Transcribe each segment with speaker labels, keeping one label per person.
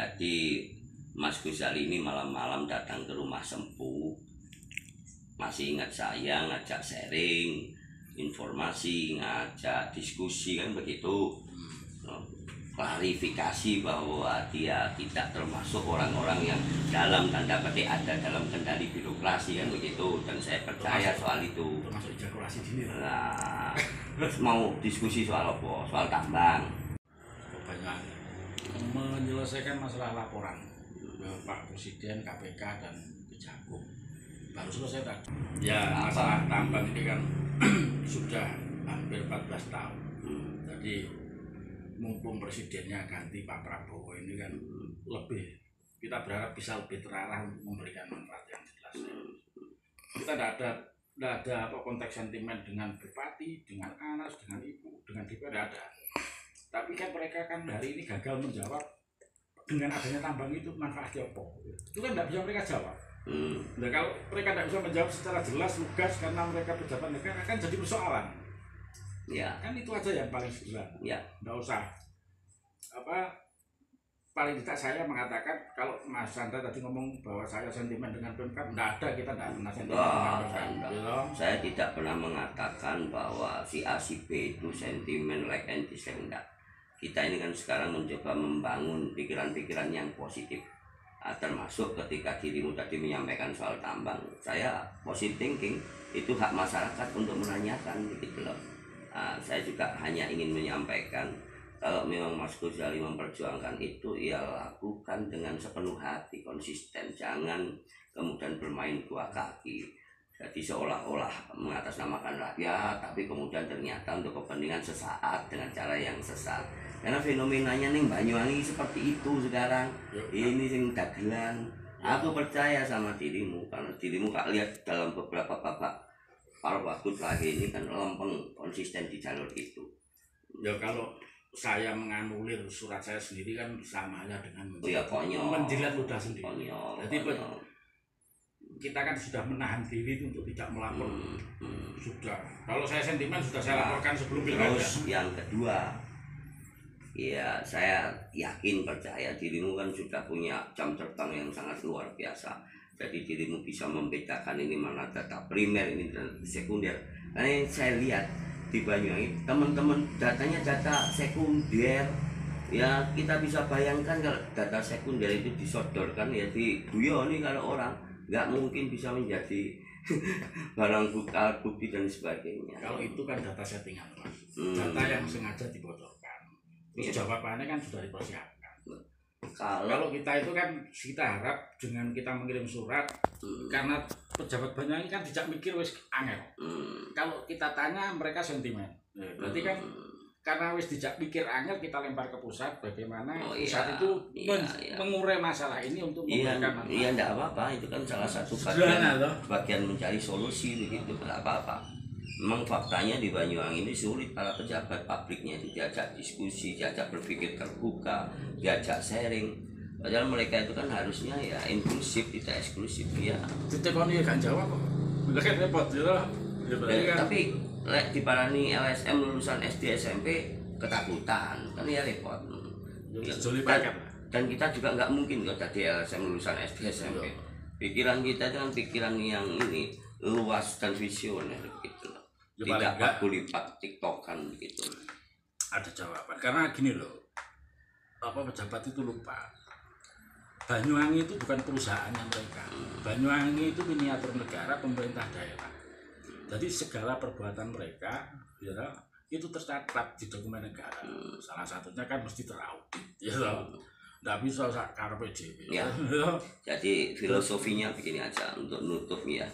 Speaker 1: Jadi Mas Ghazali ini malam-malam datang ke rumah Sempu, masih ingat saya, ngajak sharing informasi, ngajak diskusi kan begitu, klarifikasi bahwa dia tidak termasuk orang-orang yang dalam tanda petik ada dalam kendali birokrasi kan begitu, dan saya percaya soal itu.
Speaker 2: Termasuk ejakulasi dini.
Speaker 1: Nah, mau diskusi soal apa? Soal tambang.
Speaker 2: Banyak menyelesaikan masalah laporan ke Pak Presiden, KPK dan Kejagung. Baru selesai tadi. Ya, masalah tambang ini kan sudah hampir 14 tahun. Jadi mumpung presidennya ganti Pak Prabowo ini kan lebih, kita berharap bisa lebih terarah untuk memberikan manfaat yang jelas. Kita tidak ada apa konteks sentimen dengan bupati, dengan Anas, dengan ibu, dengan DPR, tidak ada. Tapi kan mereka kan hari ini gagal menjawab dengan adanya tambang itu manfaatnya apa. Itu kan tidak bisa mereka jawab. Nah, kalau mereka tidak bisa menjawab secara jelas, lugas, karena mereka pejabat negara, kan jadi persoalan.
Speaker 1: Ya.
Speaker 2: Kan itu aja yang paling sederhana.
Speaker 1: Ya.
Speaker 2: Nggak usah paling tidak saya mengatakan, kalau Mas Chandra tadi ngomong bahwa saya sentimen dengan Pemkab, tidak ada, kita tidak pernah sentimen dengan Pemkab.
Speaker 1: Saya tidak pernah mengatakan bahwa si A si B itu sentimen like and dislike, enggak. Kita ini kan sekarang mencoba membangun pikiran-pikiran yang positif. Termasuk ketika dirimu tadi menyampaikan soal tambang, saya positive thinking, itu hak masyarakat untuk menanyakan begitu loh. Saya juga hanya ingin menyampaikan, kalau memang Mas Ghazali memperjuangkan itu, ya lakukan dengan sepenuh hati, konsisten, jangan kemudian bermain dua kaki. Jadi seolah-olah mengatasnamakan rakyat, tapi kemudian ternyata untuk kepentingan sesaat dengan cara yang sesat. Karena fenomenanya nih Banyuwangi seperti itu sekarang. Ini sing dagelan. Aku percaya sama dirimu, karena dirimu kak lihat dalam beberapa babak waktu terakhir ini kan lempeng konsisten di jalur itu.
Speaker 2: Ya kalau saya menganulir surat saya sendiri kan sama aja dengan
Speaker 1: menjilat
Speaker 2: ludah sendiri. Jadi kita kan sudah menahan diri untuk tidak melapor. Sudah. Kalau saya sentimen sudah saya laporkan sebelum pilkada.
Speaker 1: Terus yang kedua, ya saya yakin percaya dirimu kan sudah punya jam terbang yang sangat luar biasa. Jadi dirimu bisa membedakan ini mana data primer, ini data sekunder. Karena saya lihat di Banyuwangi teman-teman datanya data sekunder. Ya kita bisa bayangkan kalau data sekunder itu disodorkan ya di Buyo nih, kalau orang nggak mungkin bisa menjadi barang bukti dan sebagainya.
Speaker 2: Kalau itu kan data settingan, Mas. Data yang sengaja dibocorkan. Terus jawabannya kan sudah dipersiapkan. Kalau kita itu kan kita harap dengan kita mengirim surat, karena pejabat Banyuwangi kan tidak mikir wis angel. Kalau kita tanya mereka sentimen. Berarti kan karena wis dijak pikir angel, kita lempar ke pusat, bagaimana pusat itu mengurai masalah ini untuk memberikan manfaat.
Speaker 1: Iya, enggak apa-apa, itu kan salah satu bagian mencari solusi begitu, enggak apa-apa. Memang faktanya di Banyuwangi ini sulit para pejabat publiknya itu diajak diskusi, diajak berpikir terbuka, diajak sharing. Padahal mereka itu kan harusnya ya inklusif, tidak eksklusif ya.
Speaker 2: Ditekoni ya gak jawab kok. Kan repot ya.
Speaker 1: Tapi diparani LSM lulusan SD SMP ketakutan kan ya repot. Dan kita juga nggak mungkin kalau tadi LSM lulusan SD SMP. Pikiran kita itu kan pikiran yang ini luas dan visioner gitu loh. Tidak pakulipat tiktokan gitu.
Speaker 2: Ada jawaban karena gini loh, pejabat itu lupa. Banyuwangi itu bukan perusahaannya mereka. Banyuwangi itu miniatur negara, pemerintah daerah. Jadi segala perbuatan mereka ya, itu tercatat di dokumen negara. Salah satunya kan mesti teraudit. Ya, nggak bisa karpe
Speaker 1: ya. Jadi filosofinya begini aja untuk nutup ya.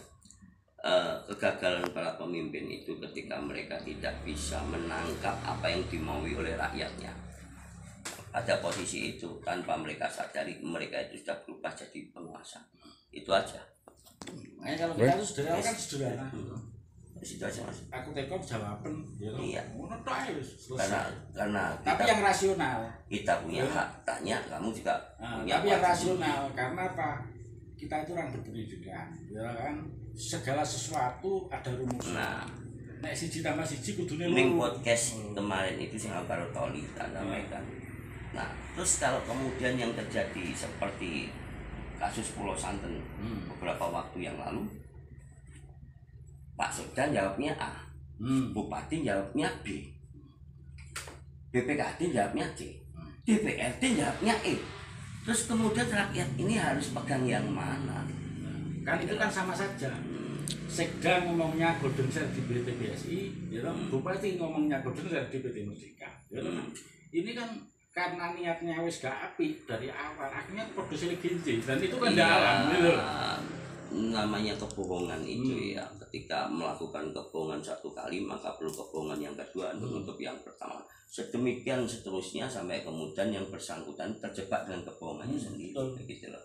Speaker 1: Kegagalan para pemimpin itu ketika mereka tidak bisa menangkap apa yang dimaui oleh rakyatnya. Pada posisi itu tanpa mereka sadari mereka itu sudah berubah jadi penguasa. Itu aja.
Speaker 2: Kalau kita itu sederhana kan sederhana.
Speaker 1: Situ aja Mas.
Speaker 2: Aku tekon jawaban ya.
Speaker 1: Iya.
Speaker 2: Karena tapi yang rasional.
Speaker 1: Kita punya hak tanya, kamu juga punya.
Speaker 2: Tapi yang rasional karena apa? Kita itu orang berpendidikan, ya kan? Segala sesuatu ada rumusnya. Nek siji tambah siji kudune loro.
Speaker 1: Ning podcast kemarin itu sing Alvaro Toli tak sampaikan. Nah, terus kalau kemudian yang terjadi seperti kasus Pulau Santen beberapa waktu yang lalu, Pak Sekda jawabnya A, Bupati jawabnya B, BPKD jawabnya C, DPRD jawabnya E. Terus kemudian rakyat ini harus pegang yang mana?
Speaker 2: Kan itu kan sama saja. Sekda ngomongnya golden share di PT BSI, ya toh? Bupati ngomongnya golden share di PT Merdeka. Ya toh? Ini kan karena niatnya wis gak apik dari awal, akhirnya produksi legensi dan itu kan dalam gitu.
Speaker 1: Namanya kebohongan itu ya, ketika melakukan kebohongan satu kali maka perlu kebohongan yang kedua untuk menutup yang pertama, sedemikian seterusnya sampai kemudian yang bersangkutan terjebak dengan kebohongannya sendiri, gitu loh.